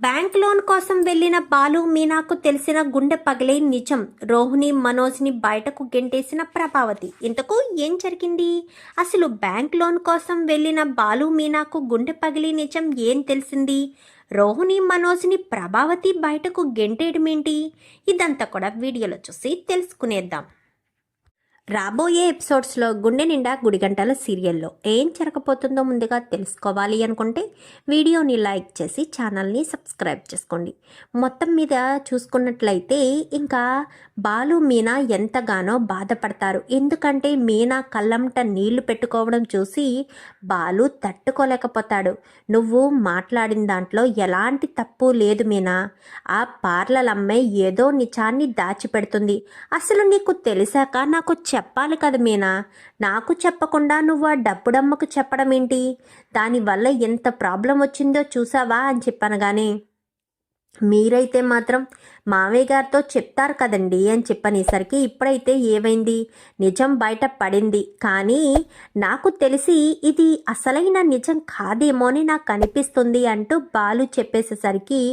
Bank loan కోసం వెళ్లిన బాలు మీనాకు తెలిసిన గుండె పగిలే నిజం. రోహిణి మనోజ్ని బయటకు గెంటేసిన ప్రభావతి. ఇంతకు ఏం జరిగింది? అసలు బ్యాంక్ లోన్ కోసం వెళ్లిన బాలు మీనాకు గుండె పగిలే నిజం ఏం తెలిసింది? రోహిణి మనోజ్ని ప్రభావతి బయటకు గెంటేయడమేంటి? ఇదంతా కూడా వీడియోలో చూసి తెలుసుకునేద్దాం. రాబోయే ఎపిసోడ్స్లో గుండె నిండా గుడిగంటల సీరియల్లో ఏం జరగబోతుందో ముందుగా తెలుసుకోవాలి అనుకుంటే వీడియోని లైక్ చేసి ఛానల్ని సబ్స్క్రైబ్ చేసుకోండి. మొత్తం మీద చూసుకున్నట్లయితే ఇంకా బాలు మీనా ఎంతగానో బాధపడతారు. ఎందుకంటే మీనా కళ్ళంట నీళ్లు పెట్టుకోవడం చూసి బాలు తట్టుకోలేకపోతాడు. నువ్వు మాట్లాడిన దాంట్లో ఎలాంటి తప్పు లేదు మీనా. ఆ పార్లర్ అమ్మాయి ఏదో నిజాన్ని దాచిపెడుతుంది. అసలు నీకు తెలిసాక నాకు చెప్పాలి కదా మీనా. నాకు చెప్పకుండా నువ్వు ఆ డబ్బుడమ్మకు చెప్పడం ఏంటి? దానివల్ల ఎంత ప్రాబ్లం వచ్చిందో చూసావా అని చెప్పనగానే మీరైతే మాత్రం మావయ్య గారితో చెప్తారు కదండి అని చెప్పనేసరికి ఇప్పుడైతే ఏమైంది? నిజం బయట పడింది. కానీ నాకు తెలిసి ఇది అసలైన నిజం కాదేమో అని నాకు అనిపిస్తుంది అంటూ బాలు చెప్పేసేసరికి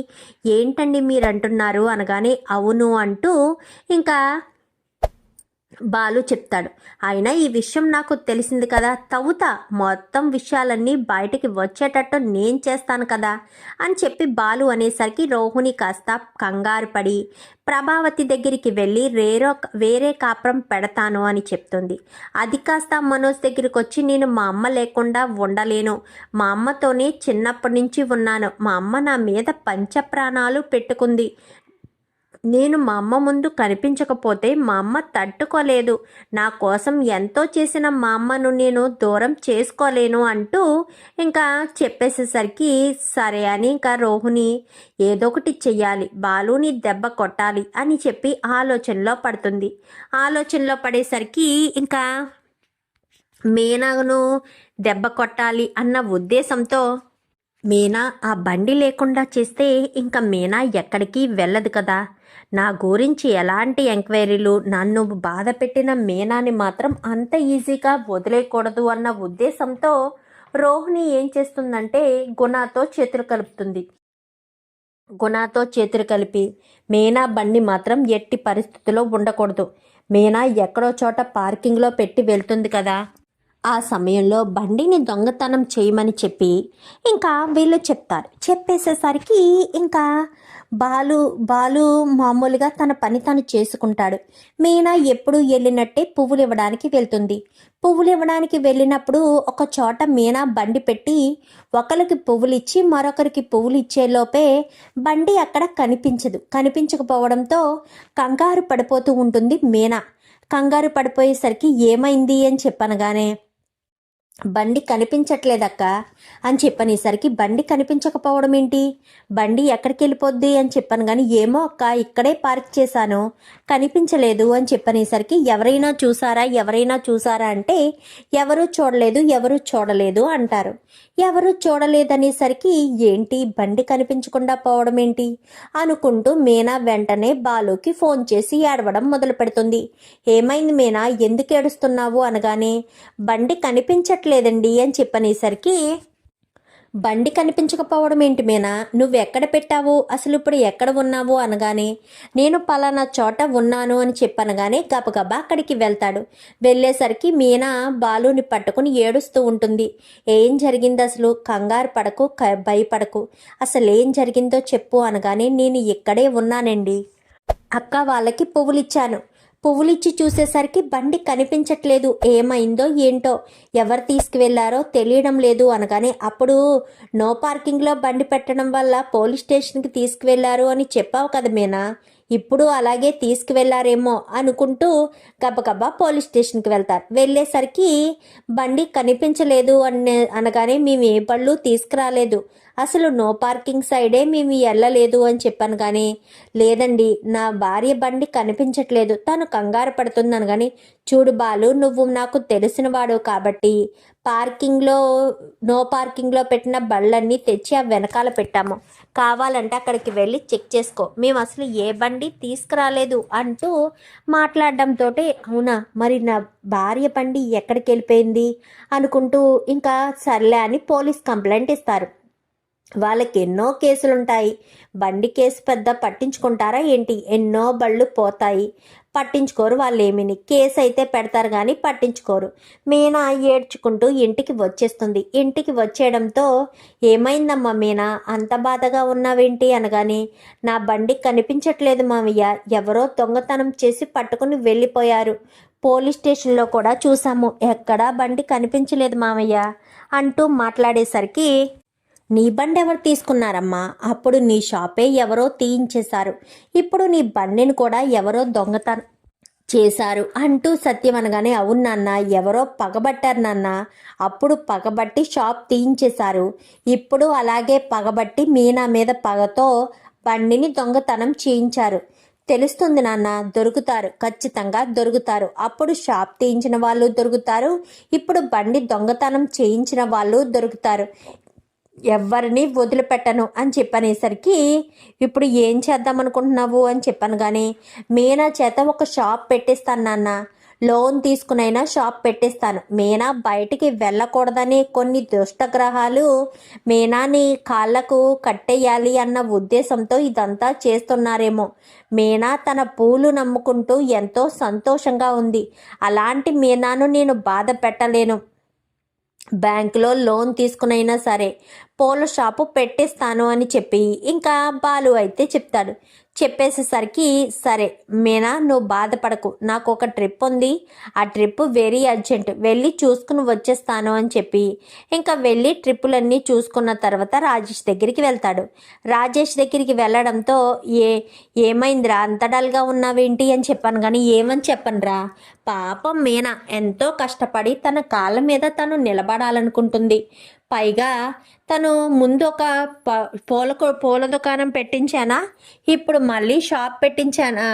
ఏంటండి మీరు అంటున్నారు అనగానే అవును అంటూ ఇంకా బాలు చెప్తాడు. అయినా ఈ విషయం నాకు తెలిసింది కదా, తవ్వుతా, మొత్తం విషయాలన్నీ బయటికి వచ్చేటట్టు నేను చేస్తాను కదా అని చెప్పి బాలు అనేసరికి రోహిణి కాస్త కంగారు పడి ప్రభావతి దగ్గరికి వెళ్ళి వేరే కాపురం పెడతాను అని చెప్తుంది. అది కాస్త మనోజ్ దగ్గరికి వచ్చి నేను మా అమ్మ లేకుండా ఉండలేను, మా అమ్మతోనే చిన్నప్పటి నుంచి ఉన్నాను, మా అమ్మ నా మీద పంచప్రాణాలు పెట్టుకుంది, నేను మా అమ్మ ముందు కనిపించకపోతే మా అమ్మ తట్టుకోలేదు, నా కోసం ఎంతో చేసిన మా అమ్మను నేను దూరం చేసుకోలేను అంటూ ఇంకా చెప్పేసేసరికి సరే అని ఇంకా రోహిణి ఏదో ఒకటి చెయ్యాలి, బాలుని దెబ్బ కొట్టాలి అని చెప్పి ఆలోచనలో పడుతుంది. ఆలోచనలో పడేసరికి ఇంకా మీనాను దెబ్బ కొట్టాలి అన్న ఉద్దేశంతో మీనా ఆ బండి లేకుండా చేస్తే ఇంకా మీనా ఎక్కడికి వెళ్ళదు కదా, నా గురించి ఎలాంటి ఎంక్వైరీలు, నన్ను బాధ పెట్టిన మీనాని మాత్రం అంత ఈజీగా వదిలేయకూడదు అన్న ఉద్దేశంతో రోహిణి ఏం చేస్తుందంటే గుణాతో చేతులు కలుపుతుంది. గుణాతో చేతులు కలిపి మీనా బండి మాత్రం ఎట్టి పరిస్థితుల్లో ఉండకూడదు, మీనా ఎక్కడో చోట పార్కింగ్లో పెట్టి వెళ్తుంది కదా, ఆ సమయంలో బండిని దొంగతనం చేయమని చెప్పి ఇంకా వీళ్ళు చెప్తారు. చెప్పేసేసరికి ఇంకా బాలు మామూలుగా తన పని తను చేసుకుంటాడు. మీనా ఎప్పుడు వెళ్ళినట్టే పువ్వులు ఇవ్వడానికి వెళ్తుంది. పువ్వులు ఇవ్వడానికి వెళ్ళినప్పుడు ఒక చోట మీనా బండి పెట్టి ఒకరికి పువ్వులు ఇచ్చి మరొకరికి పువ్వులు ఇచ్చేలోపే బండి అక్కడ కనిపించకపోవడంతో కంగారు పడిపోతూ ఉంటుంది మీనా. కంగారు పడిపోయేసరికి ఏమైంది అని చెప్పనగానే బండి కనిపించట్లేదక్క అని చెప్పనేసరికి బండి కనిపించకపోవడం ఏంటి, బండి ఎక్కడికి వెళ్ళిపోద్ది అని చెప్పాను కానీ ఏమో అక్క ఇక్కడే పార్క్ చేశాను కనిపించలేదు అని చెప్పనేసరికి ఎవరైనా చూసారా అంటే ఎవరూ చూడలేదు అంటారు. ఎవరు చూడలేదనేసరికి ఏంటి బండి కనిపించకుండా పోవడం ఏంటి అనుకుంటూ మీనా వెంటనే బాలుకి ఫోన్ చేసి ఏడవడం మొదలు పెడుతుంది. ఏమైంది మీనా, ఎందుకు ఏడుస్తున్నావు అనగానే బండి కనిపించట్లేదండి అని చెప్పనేసరికి బండి కనిపించకపోవడం ఏంటి మీనా, నువ్వెక్కడ పెట్టావు, అసలు ఇప్పుడు ఎక్కడ ఉన్నావు అనగానే నేను పలానా చోట ఉన్నాను అని చెప్పనగానే గబగబా అక్కడికి వెళ్తాడు. వెళ్ళేసరికి మీనా బాలుని పట్టుకుని ఏడుస్తూ ఉంటుంది. ఏం జరిగింది అసలు, కంగారు పడకు, భయపడకు, అసలు ఏం జరిగిందో చెప్పు అనగానే నేను ఇక్కడే ఉన్నానండి, అక్క వాళ్ళకి పువ్వులిచ్చాను, పువ్వులిచ్చి చూసేసరికి బండి కనిపించట్లేదు, ఏమైందో ఏంటో, ఎవరు తీసుకువెళ్లారో తెలియడం లేదు అనగానే అప్పుడు నో పార్కింగ్లో బండి పెట్టడం వల్ల పోలీస్ స్టేషన్కి తీసుకువెళ్లారు అని చెప్పావు కదా మీనా, ఇప్పుడు అలాగే తీసుకువెళ్లారేమో అనుకుంటూ గబగబా పోలీస్ స్టేషన్కి వెళ్తారు. వెళ్ళేసరికి బండి కనిపించలేదు అనగానే మేము ఏ బళ్ళు తీసుకురాలేదు, అసలు నో పార్కింగ్ సైడే మేము వెళ్ళలేదు అని చెప్పాను. కానీ లేదండి నా భార్య బండి కనిపించట్లేదు, తను కంగారు పడుతుంది అనగాని చూడు బాలు, నువ్వు నాకు తెలిసినవాడు కాబట్టి నో పార్కింగ్లో పెట్టిన బళ్ళన్నీ తెచ్చి ఆ వెనకాల పెట్టాము, కావాలంటే అక్కడికి వెళ్ళి చెక్ చేసుకో, మేము అసలు ఏ బండి తీసుకురాలేదు అంటూ మాట్లాడడంతో అవునా మరి నా భార్య బండి ఎక్కడికి వెళ్ళిపోయింది అనుకుంటూ ఇంకా సర్లే అని పోలీస్ కంప్లైంట్ ఇస్తారు. వాళ్ళకి ఎన్నో కేసులుంటాయి. బండి కేసు పెద్ద పట్టించుకుంటారా ఏంటి? ఎన్నో బళ్ళు పోతాయి, పట్టించుకోరు వాళ్ళేమిని. కేసు అయితే పెడతారు కానీ పట్టించుకోరు. మీనా ఏడ్చుకుంటూ ఇంటికి వచ్చేస్తుంది. ఇంటికి వచ్చేయడంతో ఏమైందమ్మా మీనా, అంత బాధగా ఉన్నావేంటి అనగానే, నా బండి కనిపించట్లేదు మామయ్య, ఎవరో దొంగతనం చేసి పట్టుకుని వెళ్ళిపోయారు. పోలీస్ స్టేషన్లో కూడా చూసాము, ఎక్కడా బండి కనిపించలేదు మామయ్య అంటూ మాట్లాడేసరికి, నీ బండి ఎవరు తీసుకున్నారమ్మా? అప్పుడు నీ షాపే ఎవరో తీయించేశారు, ఇప్పుడు నీ బండిని కూడా ఎవరో దొంగతనం చేశారు అంటూ సత్యం అనగానే, అవును నాన్న, ఎవరో పగబట్టారు నాన్న, అప్పుడు పగబట్టి షాప్ తీయించేశారు, ఇప్పుడు అలాగే పగబట్టి మీనా మీద పగతో బండిని దొంగతనం చేయించారు. తెలుస్తుంది నాన్న, దొరుకుతారు, ఖచ్చితంగా దొరుకుతారు. అప్పుడు షాప్ తీయించిన వాళ్ళు దొరుకుతారు, ఇప్పుడు బండి దొంగతనం చేయించిన వాళ్ళు దొరుకుతారు. ఎవరిని వదిలిపెట్టను అని చెప్పనేసరికి, ఇప్పుడు ఏం చేద్దాం అనుకుంటున్నావు అని చెప్పాను. కానీ మీనా చేత ఒక షాప్ పెట్టిస్తాను నాన్న, లోన్ తీసుకునైనా షాప్ పెట్టిస్తాను. మీనా బయటికి వెళ్ళకూడదని కొన్ని దుష్టగ్రహాలు మీనాని కాళ్ళకు కట్టేయాలి అన్న ఉద్దేశంతో ఇదంతా చేస్తున్నారేమో. మీనా తన పూలు నమ్ముకుంటూ ఎంతో సంతోషంగా ఉంది. అలాంటి మీనాను నేను బాధ పెట్టలేను. బ్యాంకులో లోన్ తీసుకునైనా సరే పూల షాపు పెట్టేస్తాను అని చెప్పి ఇంకా బాలు అయితే చెప్తాడు. చెప్పేసేసరికి, సరే మీనా, నువ్వు బాధపడకు, నాకు ఒక ట్రిప్ ఉంది, ఆ ట్రిప్ వెరీ అర్జెంట్, వెళ్ళి చూసుకుని వచ్చేస్తాను అని చెప్పి ఇంకా వెళ్ళి ట్రిప్పులన్నీ చూసుకున్న తర్వాత రాజేష్ దగ్గరికి వెళ్తాడు. రాజేష్ దగ్గరికి వెళ్ళడంతో, ఏమైందిరా అంత డల్గా ఉన్నావేంటి అని చెప్పాను. కానీ ఏమని చెప్పనురా, పాపం మీనా ఎంతో కష్టపడి తన కాళ్ళ మీద తను నిలబడాలనుకుంటుంది. పైగా తను ముందు ఒక పూల దుకాణం పెట్టించానా, ఇప్పుడు మళ్ళీ షాప్ పెట్టించానా,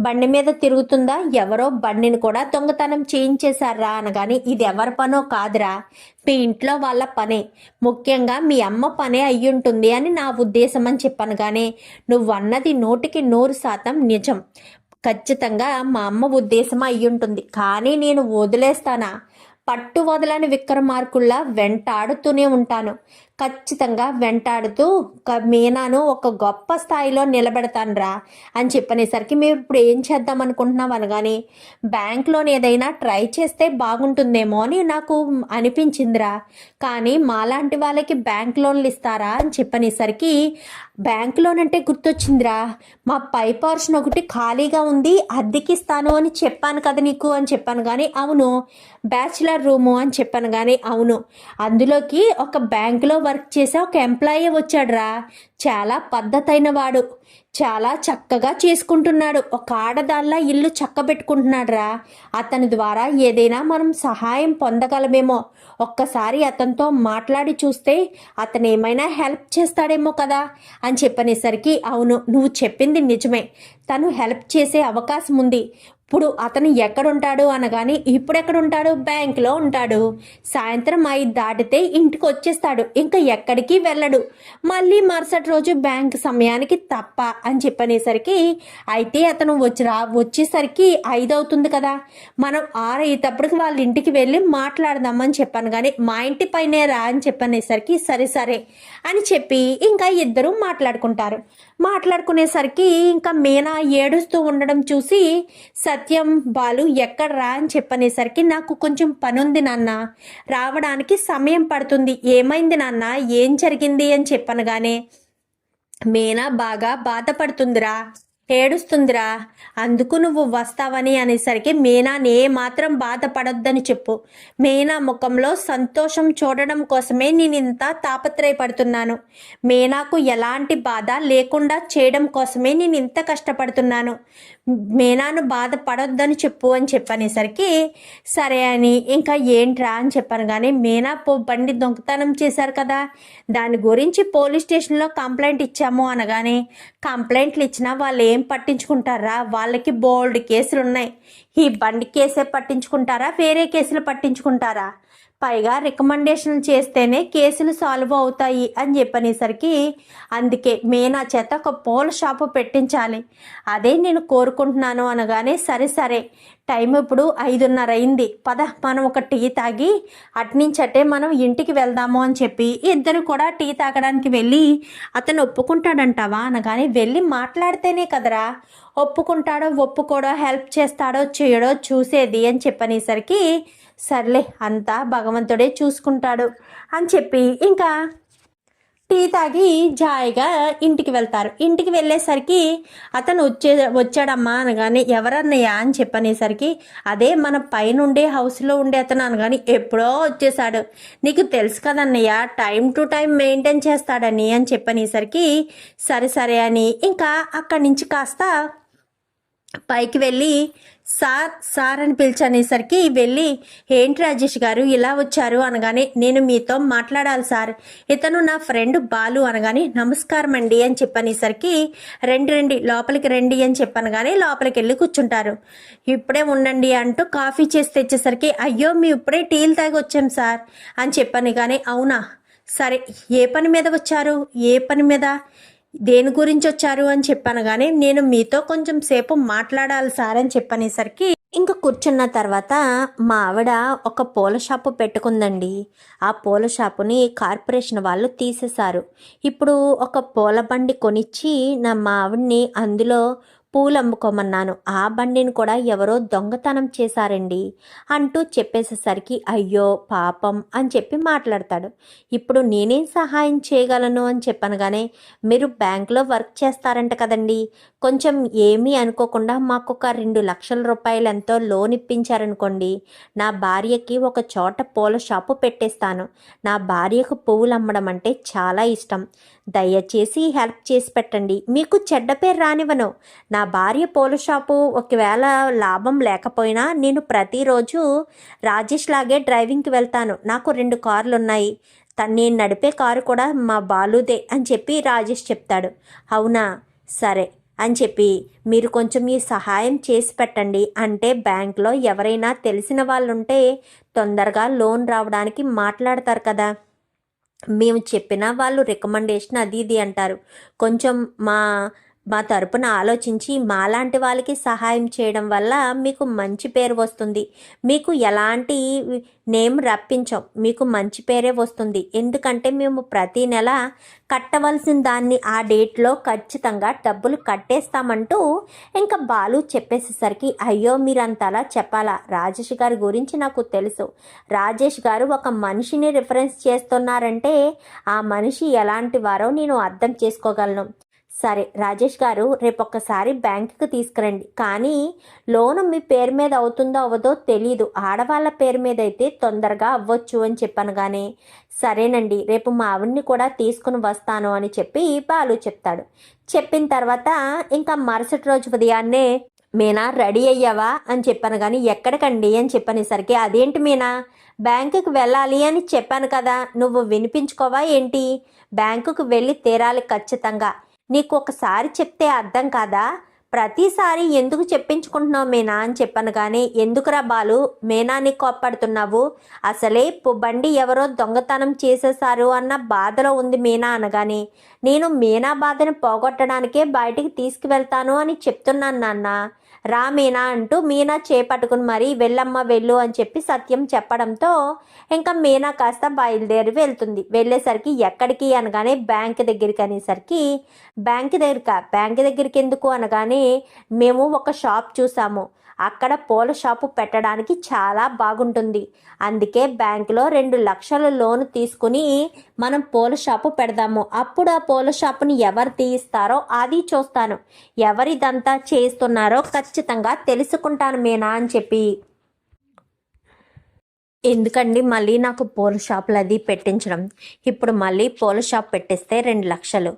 బండి మీద తిరుగుతుందా, ఎవరో బండిని కూడా దొంగతనం చేయించేశారా అనగాని, ఇది ఎవరి పనో కాదురా, మీ ఇంట్లో వాళ్ళ పనే, ముఖ్యంగా మీ అమ్మ పనే అయ్యుంటుంది అని నా ఉద్దేశం అని చెప్పాను. కానీ నువ్వు అన్నది 100% నిజం. ఖచ్చితంగా మా అమ్మ ఉద్దేశం అయ్యుంటుంది. కానీ నేను వదిలేస్తానా? పట్టు వదలని విక్రమార్కుల్లా వెంటాడుతూనే ఉంటాను. ఖచ్చితంగా వెంటాడుతూ మీనాను ఒక గొప్ప స్థాయిలో నిలబెడతానురా అని చెప్పనేసరికి, మీరు ఇప్పుడు ఏం చేద్దాం అనుకుంటున్నాం అనగానే, బ్యాంక్ లోన్ ఏదైనా ట్రై చేస్తే బాగుంటుందేమో అని నాకు అనిపించిందిరా. కానీ మాలాంటి వాళ్ళకి బ్యాంక్ లోన్లు ఇస్తారా అని చెప్పనేసరికి, బ్యాంక్ లోన్ అంటే గుర్తొచ్చిందిరా, మా పై పోర్షన్ ఒకటి ఖాళీగా ఉంది, అద్దెకిస్తాను అని చెప్పాను కదా నీకు అని చెప్పాను. కానీ అవును, బ్యాచిలర్ రూము అని చెప్పాను. కానీ అవును, అందులోకి ఒక బ్యాంకులో వర్క్ చేసే ఒక ఎంప్లాయీ వచ్చాడురా, చాలా పద్ధతైన వాడు, చాలా చక్కగా చేసుకుంటున్నాడు, ఒక ఆడదాల్లా ఇల్లు చక్కబెట్టుకుంటున్నాడు రా. అతని ద్వారా ఏదైనా మనం సహాయం పొందగలమేమో, ఒక్కసారి అతనితో మాట్లాడి చూస్తే అతను ఏమైనా హెల్ప్ చేస్తాడేమో కదా అని చెప్పనేసరికి, అవును నువ్వు చెప్పింది నిజమే, తను హెల్ప్ చేసే అవకాశం ఉంది. ఇప్పుడు అతను ఎక్కడుంటాడు అనగాని, ఇప్పుడు ఎక్కడుంటాడు, బ్యాంకులో ఉంటాడు, సాయంత్రం 5 దాటితే ఇంటికి వచ్చేస్తాడు, ఇంకా ఎక్కడికి వెళ్ళడు, మళ్ళీ మరుసటి రోజు బ్యాంక్ సమయానికి తప్ప అని చెప్పనేసరికి, అయితే అతను వచ్చేసరికి 5 అవుతుంది కదా, మనం 6 అయ్యేటప్పటికి వాళ్ళ ఇంటికి వెళ్ళి మాట్లాడదామని చెప్పాను. కానీ మా ఇంటి పైనే రా అని చెప్పనేసరికి, సరే సరే అని చెప్పి ఇంకా ఇద్దరు మాట్లాడుకునేసరికి ఇంకా మీనా ఏడుస్తూ ఉండడం చూసి, సత్యం బాలు ఎక్కడ రా అని చెప్పనేసరికి, నాకు కొంచెం పనుంది నాన్న, రావడానికి సమయం పడుతుంది, ఏమైంది నాన్న, ఏం జరిగింది అని చెప్పనగానే, మీనా బాగా బాధపడుతుందిరా, ఏడుస్తుందిరా, అందుకు నువ్వు వస్తావని అనేసరికి, మీనానే మాత్రం బాధపడొద్దని చెప్పు, మీనా ముఖంలో సంతోషం చూడడం కోసమే నేను ఇంత తాపత్రయపడుతున్నాను, మీనాకు ఎలాంటి బాధ లేకుండా చేయడం కోసమే నేను ఇంత కష్టపడుతున్నాను, మీనాను బాధపడొద్దని చెప్పు అని చెప్పనేసరికి, సరే అని ఇంకా ఏంట్రా అని చెప్పాను. కానీ మీనా బండి దొంగతనం చేశారు కదా, దాని గురించి పోలీస్ స్టేషన్లో కంప్లైంట్ ఇచ్చాము అనగానే, కంప్లైంట్లు ఇచ్చినా వాళ్ళు ఏం పట్టించుకుంటారా, వాళ్ళకి బోల్డ్ కేసులు ఉన్నాయి, ఈ బండి కేసే పట్టించుకుంటారా, వేరే కేసులు పట్టించుకుంటారా, పైగా రికమెండేషన్లు చేస్తేనే కేసులు సాల్వ్ అవుతాయి అని చెప్పనేసరికి, అందుకే మీనా చేత ఒక పూల షాపు పెట్టించాలి, అదే నేను కోరుకుంటున్నాను అనగానే, సరే సరే టైం ఇప్పుడు 5:30 అయింది, పద మనం ఒక టీ తాగి అట్నుంచటే మనం ఇంటికి వెళ్దాము అని చెప్పి ఇద్దరు కూడా టీ తాగడానికి వెళ్ళి, అతను ఒప్పుకుంటాడంటావా అనగానే, వెళ్ళి మాట్లాడితేనే కదరా ఒప్పుకుంటాడో ఒప్పుకోడో, హెల్ప్ చేస్తాడో చేయడో చూసేది అని చెప్పనేసరికి, సర్లే అంతా భగవంతుడే చూసుకుంటాడు అని చెప్పి ఇంకా టీ తాగి జాయిగా ఇంటికి వెళ్తారు. ఇంటికి వెళ్ళేసరికి అతను వచ్చాడమ్మా అనగానే, ఎవరన్నయ్యా అని చెప్పనేసరికి, అదే మన పైనుండే హౌస్లో ఉండే అతను అనగానే, ఎప్పుడో వచ్చేసాడు, నీకు తెలుసు కదన్నయ్య టైం టు టైం మెయింటైన్ చేస్తాడని అని చెప్పనేసరికి, సరే సరే అని ఇంకా అక్కడి నుంచి కాస్త పైకి వెళ్ళి సార్ సార్ అని పిలిచనేసరికి వెళ్ళి, ఏంటి రాజేష్ గారు ఇలా వచ్చారు అనగానే, నేను మీతో మాట్లాడాలి సార్, ఇతను నా ఫ్రెండ్ బాలు అనగానే, నమస్కారం అండి అని చెప్పనేసరికి, రండి లోపలికి రండి అని చెప్పనగానే లోపలికి వెళ్ళి కూర్చుంటారు. ఇప్పుడే ఉండండి అంటూ కాఫీ చేసి తెచ్చేసరికి, అయ్యో మీ ఇప్పుడే టీలు తాగి వచ్చాం సార్ అని చెప్పని కానీ, అవునా సరే ఏ పని మీద వచ్చారు, ఏ పని మీద దేని గురించి వచ్చారు అని చెప్పాను కానీ, నేను మీతో కొంచెం సేపు మాట్లాడాలి సార్ అని చెప్పనేసరికి ఇంకా కూర్చున్న తర్వాత, మా ఆవిడ ఒక పూల షాపు పెట్టుకుందండి. ఆ పూల షాపుని కార్పొరేషన్ వాళ్ళు తీసేశారు. ఇప్పుడు ఒక పూల బండి కొనిచ్చి మా ఆవిడ్ని అందులో పూలు అమ్ముకోమన్నాను. ఆ బండిని కూడా ఎవరో దొంగతనం చేశారండి అంటూ చెప్పేసేసరికి, అయ్యో పాపం అని చెప్పి మాట్లాడతాడు. ఇప్పుడు నేనేం సహాయం చేయగలను అని చెప్పనగానే, మీరు బ్యాంకులో వర్క్ చేస్తారంట కదండి, కొంచెం ఏమీ అనుకోకుండా మాకు ఒక 2 లక్షల రూపాయలు ఎంతో లోన్ ఇప్పించారనుకోండి, నా భార్యకి ఒక చోట పూల షాపు పెట్టేస్తాను. నా భార్యకు పువ్వులు అమ్మడం అంటే చాలా ఇష్టం. దయచేసి హెల్ప్ చేసి పెట్టండి, మీకు చెడ్డ పేరు రానివ్వను. నా భార్య పూల షాపు ఒకవేళ లాభం లేకపోయినా నేను ప్రతిరోజు రాజేష్ లాగే డ్రైవింగ్కి వెళ్తాను. నాకు 2 కార్లు ఉన్నాయి. నేను నడిపే కారు కూడా మా బాలుదే అని చెప్పి రాజేష్ చెప్తాడు. అవునా సరే అని చెప్పి, మీరు కొంచెం ఈ సహాయం చేసి పెట్టండి అంటే బ్యాంక్లో ఎవరైనా తెలిసిన వాళ్ళు ఉంటే తొందరగా లోన్ రావడానికి మాట్లాడతారు కదా, మేము చెప్పిన వాళ్ళు రికమెండేషన్ అది ఇది అంటారు. కొంచెం మా మా తరపున ఆలోచించి మాలాంటి వాళ్ళకి సహాయం చేయడం వల్ల మీకు మంచి పేరు వస్తుంది. మీకు ఎలాంటి నేమ్ రప్పించాం, మీకు మంచి పేరే వస్తుంది. ఎందుకంటే మేము ప్రతి నెల కట్టవలసిన దాన్ని ఆ డేట్లో ఖచ్చితంగా డబ్బులు కట్టేస్తామంటూ ఇంకా బాలు చెప్పేసేసరికి, అయ్యో మీరు అంతలా చెప్పాలా, రాజేష్ గారి గురించి నాకు తెలుసు. రాజేష్ గారు ఒక మనిషిని రిఫరెన్స్ చేస్తున్నారంటే ఆ మనిషి ఎలాంటి వారో నేను అర్థం చేసుకోగలను. సరే రాజేష్ గారు, రేపు ఒక్కసారి బ్యాంకుకి తీసుకురండి, కానీ లోను మీ పేరు మీద అవుతుందో అవ్వదో తెలీదు, ఆడవాళ్ళ పేరు మీద అయితే తొందరగా అవ్వచ్చు అని చెప్పాను. కానీ సరేనండి, రేపు మా ఆవిడ్ని కూడా తీసుకుని వస్తాను అని చెప్పి బాలు చెప్తాడు. చెప్పిన తర్వాత ఇంకా మరుసటి రోజు ఉదయాన్నే, మీనా రెడీ అయ్యావా అని చెప్పాను. కానీ ఎక్కడికండి అని చెప్పనేసరికి, అదేంటి మీనా, బ్యాంకుకి వెళ్ళాలి అని చెప్పాను కదా, నువ్వు వినిపించుకోవా ఏంటి, బ్యాంకుకి వెళ్ళి తీరాలి ఖచ్చితంగా, నీకు ఒకసారి చెప్తే అర్థం కాదా, ప్రతిసారి ఎందుకు చెప్పించుకుంటున్నావు మీనా అని చెప్పాను. కానీ ఎందుకురా బాలు మీనాని కోప్పడుతున్నావు, అసలే బండి ఎవరో దొంగతనం చేసేశారు అన్న బాధలో ఉంది మీనా అనగానే, నేను మీనా బాధను పోగొట్టడానికే బయటికి తీసుకువెళ్తాను అని చెప్తున్నాను నాన్న, రా మీనా అంటూ మీనా చేపట్టుకుని మరీ వెళ్ళమ్మ వెళ్ళు అని చెప్పి సత్యం చెప్పడంతో ఇంకా మీనా కాస్త బయలుదేరి వెళ్తుంది. వెళ్ళేసరికి ఎక్కడికి అనగానే బ్యాంక్ దగ్గరికి అనేసరికి, బ్యాంక్ దగ్గరికి ఎందుకు అనగానే, మేము ఒక షాప్ చూసాము, అక్కడ పూల షాపు పెట్టడానికి చాలా బాగుంటుంది, అందుకే బ్యాంకులో 2 లక్షల లోను తీసుకుని మనం పూల షాపు పెడదాము, అప్పుడు ఆ పూల షాపుని ఎవరు తీయిస్తారో అది చూస్తాను, ఎవరిదంతా చేస్తున్నారో ఖచ్చితంగా తెలుసుకుంటాను మీనా అని చెప్పి, ఎందుకండి మళ్ళీ నాకు పూల షాపులు అది పెట్టించడం, ఇప్పుడు మళ్ళీ పూల షాప్ పెట్టేస్తే 2 లక్షలు,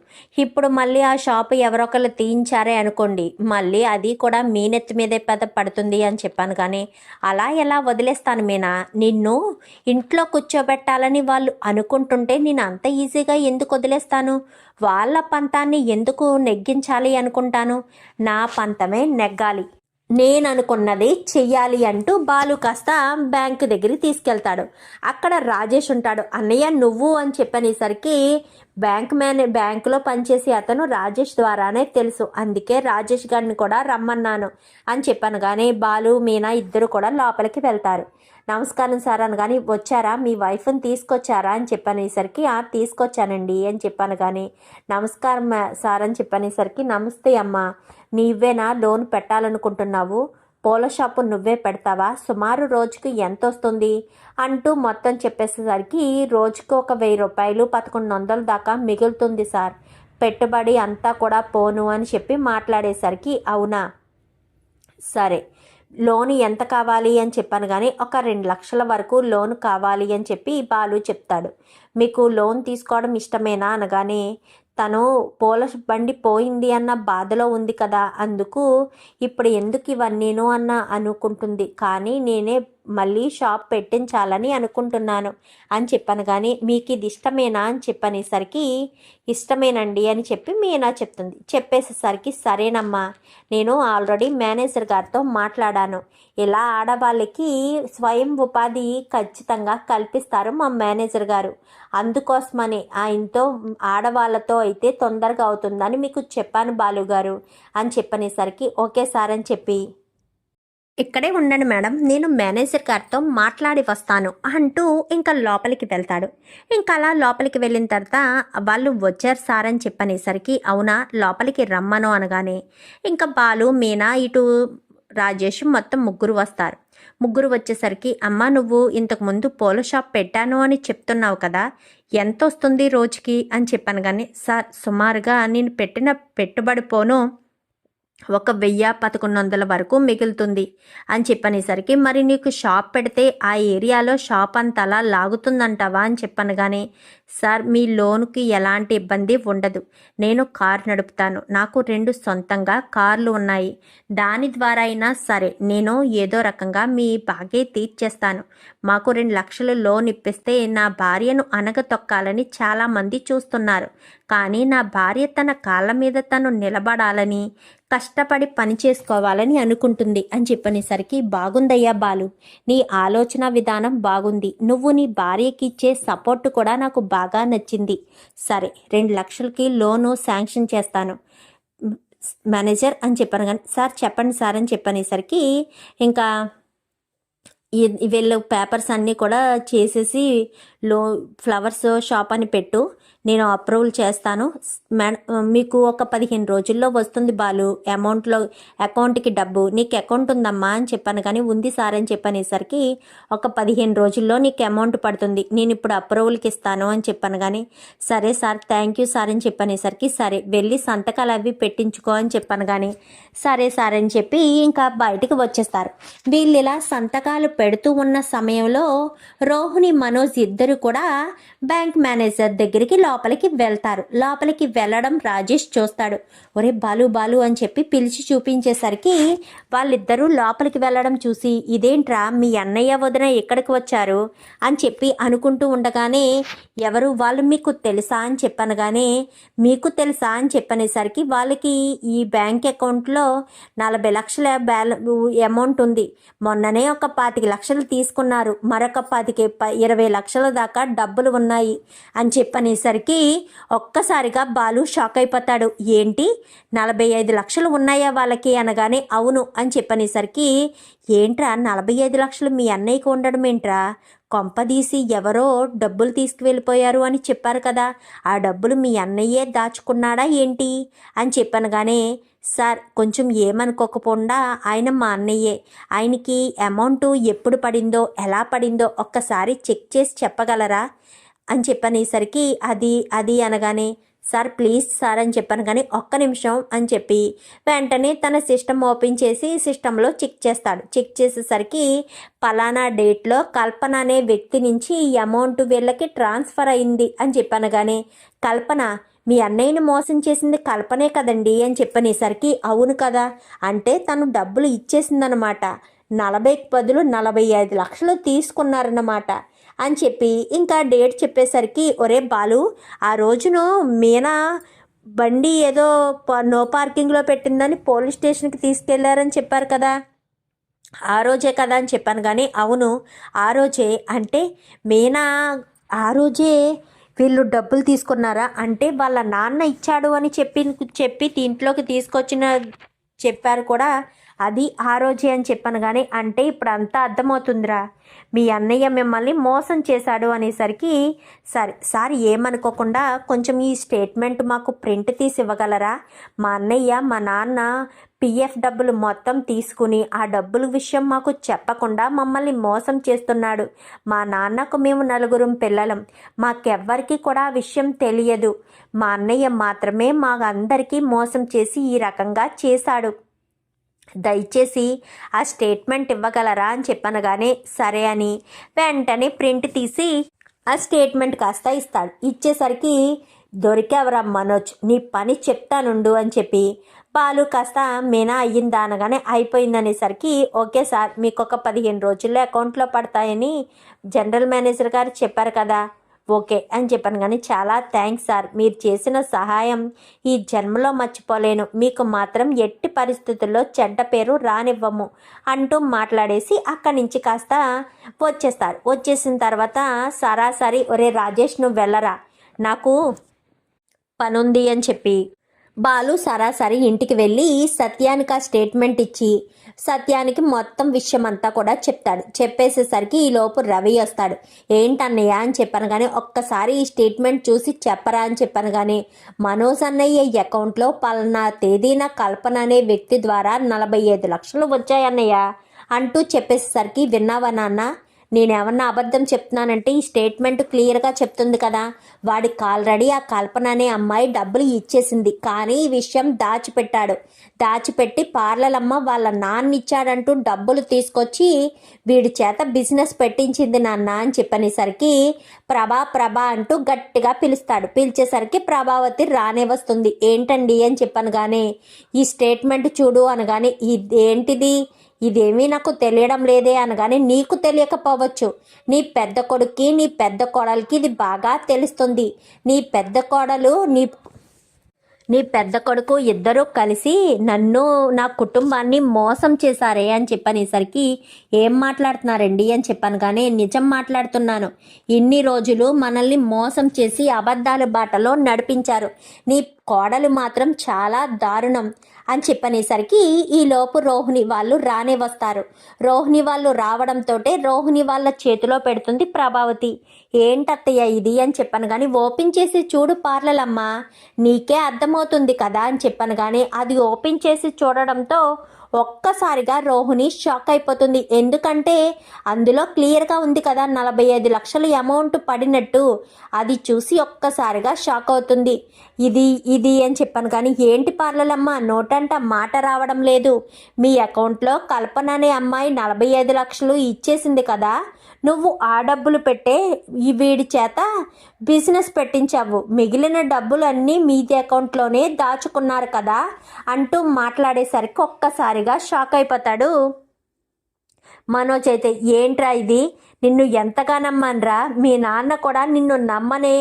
ఇప్పుడు మళ్ళీ ఆ షాపు ఎవరొకరు తీయించారే అనుకోండి, మళ్ళీ అది కూడా మీ నెత్తి మీదే పడుతుంది అని చెప్పాను. కానీ అలా ఎలా వదిలేస్తాను మీనా, నిన్ను ఇంట్లో కూర్చోబెట్టాలని వాళ్ళు అనుకుంటుంటే నేను అంత ఈజీగా ఎందుకు వదిలేస్తాను, వాళ్ళ పంతాన్ని ఎందుకు నెగ్గించాలి అనుకుంటాను, నా పంతమే నెగ్గాలి, నేను అనుకున్నది చెయ్యాలి అంటూ బాలు కాస్త బ్యాంకు దగ్గరికి తీసుకెళ్తాడు. అక్కడ రాజేష్ ఉంటాడు. అన్నయ్య నువ్వు అని చెప్పనేసరికి బ్యాంకులో పనిచేసి అతను రాజేష్ ద్వారానే తెలుసు, అందుకే రాజేష్ గారిని కూడా రమ్మన్నాను అని చెప్పాను. కానీ బాలు మీనా ఇద్దరు కూడా లోపలికి వెళ్తారు. నమస్కారం సార్ అని కానీ, వచ్చారా మీ వైఫ్ని తీసుకొచ్చారా అని చెప్పనేసరికి తీసుకొచ్చానండి అని చెప్పాను. కానీ నమస్కారం సార్ అని చెప్పనేసరికి, నమస్తే అమ్మా, నీవేనా లోన్ పెట్టాలనుకుంటున్నావు? పూల షాపు నువ్వే పెడతావా? సుమారు రోజుకి ఎంత వస్తుంది అంటూ మొత్తం చెప్పేసేసరికి, రోజుకి ఒక 1000 రూపాయలు 1100 దాకా మిగులుతుంది సార్, పెట్టుబడి అంతా కూడా పోను అని చెప్పి మాట్లాడేసరికి, అవునా సరే లోన్ ఎంత కావాలి అని చెప్పాను. కానీ ఒక 2 లక్షల వరకు లోన్ కావాలి అని చెప్పి బాలు చెప్తాడు. మీకు లోన్ తీసుకోవడం ఇష్టమేనా అనగానే, తను పూల బండి పోయింది అన్న బాధలో ఉంది కదా, అందుకు ఇప్పుడు ఎందుకు ఇవన్నీను అన్న అనుకుంటుంది. కానీ నేనే మళ్ళీ షాప్ పెట్టించాలని అనుకుంటున్నాను అని చెప్పాను. కానీ మీకు ఇది ఇష్టమేనా అని చెప్పనేసరికి, ఇష్టమేనండి అని చెప్పి మీనా చెప్తుంది. చెప్పేసేసరికి, సరేనమ్మా, నేను ఆల్రెడీ మేనేజర్ గారితో మాట్లాడాను, ఇలా ఆడవాళ్ళకి స్వయం ఉపాధి ఖచ్చితంగా కల్పిస్తారు మా మేనేజర్ గారు, అందుకోసమని ఆయనతో ఆడవాళ్ళతో అయితే తొందరగా అవుతుందని మీకు చెప్పాను బాలుగారు అని చెప్పనేసరికి, ఓకే సార్ అని చెప్పి, ఇక్కడే ఉండండి మేడం, నేను మేనేజర్ గారితో మాట్లాడి వస్తాను అంటూ ఇంకా లోపలికి వెళ్తాడు. ఇంకా అలా లోపలికి వెళ్ళిన తర్వాత, వాళ్ళు వచ్చారు సార్ అని చెప్పనేసరికి, అవునా లోపలికి రమ్మను అనగానే, ఇంకా బాలు మీనా ఇటు రాజేష్ మొత్తం ముగ్గురు వస్తారు. ముగ్గురు వచ్చేసరికి, అమ్మ నువ్వు ఇంతకుముందు పూల షాప్ పెట్టాను అని చెప్తున్నావు కదా, ఎంత వస్తుంది రోజుకి అని చెప్పాను. కానీ సార్ సుమారుగా నేను పెట్టిన పెట్టుబడి పోను ఒక 1000-1100 వరకు మిగులుతుంది అని చెప్పనేసరికి, మరి నీకు షాప్ పెడితే ఆ ఏరియాలో షాప్ అంతలా లాగుతుందంటావా అని చెప్పాను. కానీ సార్ మీ లోనుకి ఎలాంటి ఇబ్బంది ఉండదు, నేను కారు నడుపుతాను, నాకు 2 సొంతంగా కార్లు ఉన్నాయి, దాని ద్వారా అయినా సరే నేను ఏదో రకంగా మీ బాగే తీర్చేస్తాను. మాకు 2 లక్షలు లోన్ ఇప్పిస్తే నా భార్యను అనగతొక్కాలని చాలామంది చూస్తున్నారు, కానీ నా భార్య తన కాళ్ళ మీద తను నిలబడాలని కష్టపడి పని చేసుకోవాలని అనుకుంటుంది అని చెప్పనేసరికి, బాగుందయ్యా బాలు, నీ ఆలోచన విధానం బాగుంది, నువ్వు నీ భార్యకి ఇచ్చే సపోర్ట్ కూడా నాకు బాగా నచ్చింది. సరే 2 లక్షలకి లోను శాంక్షన్ చేస్తాను మేనేజర్ అని చెప్పాను. కానీ సార్ చెప్పండి సార్ అని చెప్పనేసరికి, ఇంకా వీళ్ళు పేపర్స్ అన్నీ కూడా చేసేసి ఫ్లవర్స్ షాప్ అని పెట్టు, నేను అప్రూవల్ చేస్తాను మీకు ఒక 15 రోజుల్లో వస్తుంది బాలు అకౌంట్కి డబ్బు, నీకు అకౌంట్ ఉందమ్మా అని చెప్పాను. కానీ ఉంది సార్ అని చెప్పనేసరికి, ఒక 15 రోజుల్లో నీకు అమౌంట్ పడుతుంది, నేను ఇప్పుడు అప్రూవల్కి ఇస్తాను అని చెప్పాను. కానీ సరే సార్ థ్యాంక్ యూ సార్ అని చెప్పనేసరికి, సరే వెళ్ళి సంతకాలు అవి పెట్టించుకో అని చెప్పాను. కానీ సరే సార్ అని చెప్పి ఇంకా బయటికి వచ్చేస్తారు. వీళ్ళు ఇలా సంతకాలు పెడుతూ ఉన్న సమయంలో రోహిణి మనోజ్ ఇద్దరు కూడా బ్యాంక్ మేనేజర్ దగ్గరికి లోపలికి వెళ్తారు. లోపలికి వెళ్ళడం రాజేష్ చూస్తాడు. ఒరే బాలు బాలు అని చెప్పి పిలిచి చూపించేసరికి, వాళ్ళిద్దరూ లోపలికి వెళ్ళడం చూసి, ఇదేంట్రా మీ అన్నయ్య వదిన ఎక్కడికి వచ్చారు అని చెప్పి అనుకుంటూ ఉండగానే, ఎవరు వాళ్ళు మీకు తెలుసా అని చెప్పనగానే, మీకు తెలుసా అని చెప్పనేసరికి, వాళ్ళకి ఈ బ్యాంక్ అకౌంట్లో 40 లక్షల అమౌంట్ ఉంది, మొన్ననే ఒక 25 లక్షలు తీసుకున్నారు, మరొక 20 లక్షల దాకా డబ్బులు ఉన్నాయి అని చెప్పనేసరికి ఒక్కసారిగా బాలు షాక్ అయిపోతాడు. ఏంటి 45 లక్షలు ఉన్నాయా వాళ్ళకి అనగానే, అవును అని చెప్పనేసరికి, ఏంట్రా 45 లక్షలు మీ అన్నయ్యకి ఉండడం ఏంట్రా, కొంపదీసి ఎవరో డబ్బులు తీసుకువెళ్ళిపోయారు అని చెప్పారు కదా, ఆ డబ్బులు మీ అన్నయ్యే దాచుకున్నాడా ఏంటి అని చెప్పనగానే, సార్ కొంచెం ఏమనుకోకపోకుండా ఆయన మా అన్నయ్యే, ఆయనకి అమౌంట్ ఎప్పుడు పడిందో ఎలా పడిందో ఒక్కసారి చెక్ చేసి చెప్పగలరా అని చెప్పనేసరికి, అది అనగానే, సార్ ప్లీజ్ సార్ అని చెప్పాను. కానీ ఒక్క నిమిషం అని చెప్పి వెంటనే తన సిస్టమ్ ఓపెన్ చేసి సిస్టంలో చెక్ చేస్తాడు. చెక్ చేసేసరికి, పలానా డేట్లో కల్పన అనే వ్యక్తి నుంచి ఈ అమౌంట్ వీళ్ళకి ట్రాన్స్ఫర్ అయింది అని చెప్పాను. కానీ కల్పన మీ అన్నయ్యని మోసం చేసింది కల్పనే కదండి అని చెప్పనేసరికి, అవును కదా, అంటే తను డబ్బులు ఇచ్చేసిందనమాట, 40కి బదులు 45 లక్షలు తీసుకున్నారన్నమాట అని చెప్పి ఇంకా డేట్ చెప్పేసరికి, ఒరే బాలు, ఆ రోజును మీనా బండి ఏదో నో పార్కింగ్లో పెట్టిందని పోలీస్ స్టేషన్కి తీసుకెళ్లారని చెప్పారు కదా, ఆ రోజే కదా అని చెప్పాను. కానీ అవును ఆ రోజే. అంటే మీనా ఆ రోజే వీళ్ళు డబ్బులు తీసుకున్నారా? అంటే వాళ్ళ నాన్న ఇచ్చాడు అని చెప్పి దీంట్లోకి తీసుకొచ్చిన చెప్పారు కూడా, అది ఆ రోజే అని చెప్పాను. కానీ అంటే ఇప్పుడు అంతా అర్థమవుతుందిరా, మీ అన్నయ్య మిమ్మల్ని మోసం చేశాడు అనేసరికి, సరే సార్ ఏమనుకోకుండా కొంచెం ఈ స్టేట్మెంట్ మాకు ప్రింట్ తీసి ఇవ్వగలరా? మా అన్నయ్య మా నాన్న పిఎఫ్ డబ్బులు మొత్తం తీసుకుని ఆ డబ్బుల విషయం మాకు చెప్పకుండా మమ్మల్ని మోసం చేస్తున్నాడు. మా నాన్నకు మేము 4 పిల్లలం, మాకెవ్వరికి కూడా ఆ విషయం తెలియదు. మా అన్నయ్య మాత్రమే మా అందరికీ మోసం చేసి ఈ రకంగా చేశాడు. దయచేసి ఆ స్టేట్మెంట్ ఇవ్వగలరా అని చెప్పనగానే సరే అని వెంటనే ప్రింట్ తీసి ఆ స్టేట్మెంట్ కాస్త ఇస్తాడు. ఇచ్చేసరికి దొరికావరా మనోజ్, నీ పని చెప్తానుండు అని చెప్పి బాలు కాస్త మీనా అయ్యిందా అనగానే అయిపోయిందనేసరికి, ఓకే సార్ మీకు ఒక 15 రోజుల్లో అకౌంట్లో పడతాయని జనరల్ మేనేజర్ గారు చెప్పారు కదా, ఓకే అని చెప్పాను. కానీ చాలా థ్యాంక్స్ సార్, మీరు చేసిన సహాయం ఈ జన్మలో మర్చిపోలేను, మీకు మాత్రం ఎట్టి పరిస్థితుల్లో చెడ్డ పేరు రానివ్వము అంటూ మాట్లాడేసి అక్కడి నుంచి కాస్త వచ్చేస్తారు. వచ్చేసిన తర్వాత సరాసరి ఒరే రాజేష్ నువ్వు వెళ్ళరా, నాకు పనుంది అని చెప్పి బాలు సరాసరి ఇంటికి వెళ్ళి సత్యానికి ఆ స్టేట్మెంట్ ఇచ్చి సత్యానికి మొత్తం విషయం అంతా కూడా చెప్తాడు. చెప్పేసేసరికి ఈలోపు రవి వస్తాడు. ఏంటన్నయ్య అని చెప్పాను. కానీ ఒక్కసారి ఈ స్టేట్మెంట్ చూసి చెప్పరా అని చెప్పాను. కానీ మనోజ్ అన్నయ్య అకౌంట్లో పలానా తేదీన కల్పన అనే వ్యక్తి ద్వారా 45 లక్షలు వచ్చాయన్నయ్య అంటూ చెప్పేసేసరికి, విన్నావా నాన్న, నేనేమన్నా అబద్ధం చెప్తున్నానంటే ఈ స్టేట్మెంట్ క్లియర్గా చెప్తుంది కదా, వాడికి ఆల్రెడీ ఆ కల్పన అనే అమ్మాయి డబ్బులు ఇచ్చేసింది. కానీ ఈ విషయం దాచిపెట్టి పార్లలమ్మ వాళ్ళ నాన్న ఇచ్చాడంటూ డబ్బులు తీసుకొచ్చి వీడి చేత బిజినెస్ పెట్టించింది నాన్న అని చెప్పనేసరికి ప్రభా అంటూ గట్టిగా పిలుస్తాడు. పిలిచేసరికి ప్రభావతి రానే వస్తుంది. ఏంటండి అని చెప్పాను. కానీ ఈ స్టేట్మెంట్ చూడు అనగానే, ఇదేంటిది, ఇదేమీ నాకు తెలియడం లేదే అనగానే, నీకు తెలియకపోవచ్చు, నీ పెద్ద కొడుక్కి నీ పెద్ద కోడలికి ఇది బాగా తెలుస్తుంది. నీ పెద్ద కోడలు నీ పెద్ద కొడుకు ఇద్దరూ కలిసి నన్ను నా కుటుంబాన్ని మోసం చేశారే అని చెప్పనేసరికి, ఏం మాట్లాడుతున్నారండి అని చెప్పాను. కానీ నిజం మాట్లాడుతున్నాను, ఇన్ని రోజులు మనల్ని మోసం చేసి అబద్ధాల బాటలో నడిపించారు, నీ కోడలు మాత్రం చాలా దారుణం అని చెప్పనేసరికి ఈలోపు రోహిణి వాళ్ళు రానే వస్తారు. రోహిణి వాళ్ళు రావడంతో రోహిణి వాళ్ళ చేతిలో పెడుతుంది ప్రభావతి. ఏంటత్తయ్య ఇది అని చెప్పాను. కానీ ఓపెన్ చేసి చూడు పార్లలమ్మ, నీకే అర్థమవుతుంది కదా అని చెప్పాను. కానీ అది ఓపెన్ చేసి చూడడంతో ఒక్కసారిగా రోహిణి షాక్ అయిపోతుంది. ఎందుకంటే అందులో క్లియర్గా ఉంది కదా 45 లక్షలు అమౌంట్ పడినట్టు. అది చూసి ఒక్కసారిగా షాక్ అవుతుంది. ఇది అని చెప్పాను. కానీ ఏంటి పార్లలమ్మ, నోటంట మాట రావడం లేదు, మీ అకౌంట్లో కల్పన అనే అమ్మాయి 45 లక్షలు ఇచ్చేసింది కదా, నువ్వు ఆ డబ్బులు పెట్టే వీడి చేత బిజినెస్ పెట్టించావు, మిగిలిన డబ్బులు అన్నీ మీది అకౌంట్లోనే దాచుకున్నారు కదా అంటూ మాట్లాడేసరికి ఒక్కసారిగా షాక్ అయిపోతాడు మనోజ్. అయితే ఏంట్రా ఇది, నిన్ను ఎంతగా నమ్మనరా, మీ నాన్న కూడా నిన్ను నమ్మనే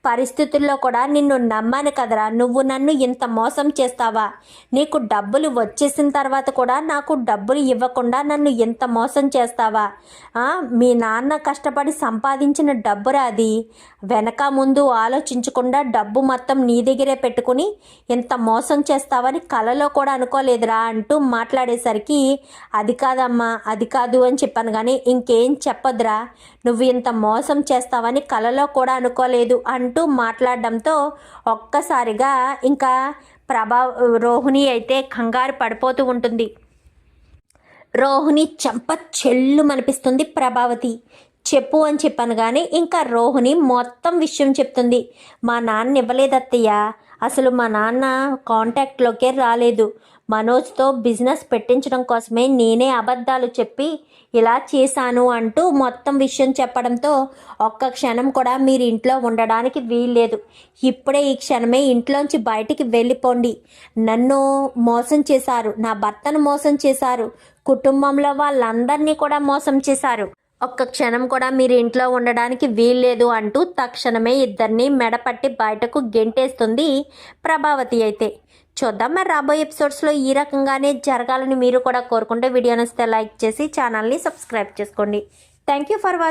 పరిస్థితుల్లో కూడా నిన్ను నమ్మాను కదరా, నువ్వు నన్ను ఇంత మోసం చేస్తావా, నీకు డబ్బులు వచ్చేసిన తర్వాత కూడా నాకు డబ్బులు ఇవ్వకుండా నన్ను ఇంత మోసం చేస్తావా, మీ నాన్న కష్టపడి సంపాదించిన డబ్బురా అది, వెనక ముందు ఆలోచించకుండా డబ్బు మొత్తం నీ దగ్గరే పెట్టుకుని ఇంత మోసం చేస్తావని కలలో కూడా అనుకోలేదురా అంటూ మాట్లాడేసరికి, అది కాదమ్మా అది కాదు అని చెప్పాను. కానీ ఇంకేం చెప్పదురా, నువ్వు ఇంత మోసం చేస్తావని కలలో కూడా అనుకోలేదు అంటూ మాట్లాడడంతో ఒక్కసారిగా ఇంకా రోహిణి అయితే కంగారు పడిపోతూ ఉంటుంది. రోహిణి చెంప చెల్లు అనిపిస్తుంది ప్రభావతి. చెప్పు అని చెప్పాను. కానీ ఇంకా రోహిణి మొత్తం విషయం చెప్తుంది. మా నాన్న ఇవ్వలేదత్తయ్య, అసలు మా నాన్న కాంటాక్ట్లోకే రాలేదు, మనోజ్తో బిజినెస్ పెట్టించడం కోసమే నేనే అబద్ధాలు చెప్పి ఇలా చేశాను అంటూ మొత్తం విషయం చెప్పడంతో ఒక్క క్షణం కూడా మీరు ఇంట్లో ఉండడానికి వీల్లేదు, ఇప్పుడే ఈ క్షణమే ఇంట్లోంచి బయటికి వెళ్ళిపోండి, నన్ను మోసం చేశారు, నా భర్తను మోసం చేశారు, కుటుంబంలో వాళ్ళందరినీ కూడా మోసం చేశారు, ఒక్క క్షణం కూడా మీరు ఇంట్లో ఉండడానికి వీల్లేదు అంటూ తక్షణమే ఇద్దరిని మెడపట్టి బయటకు గెంటేస్తుంది ప్రభావతి అయితే. చూద్దాం మరి రాబోయే ఎపిసోడ్స్లో ఈ రకంగానే జరగాలని మీరు కూడా కోరుకుంటే వీడియో నచ్చితే లైక్ చేసి ఛానల్ని సబ్స్క్రైబ్ చేసుకోండి. Thank you for watching.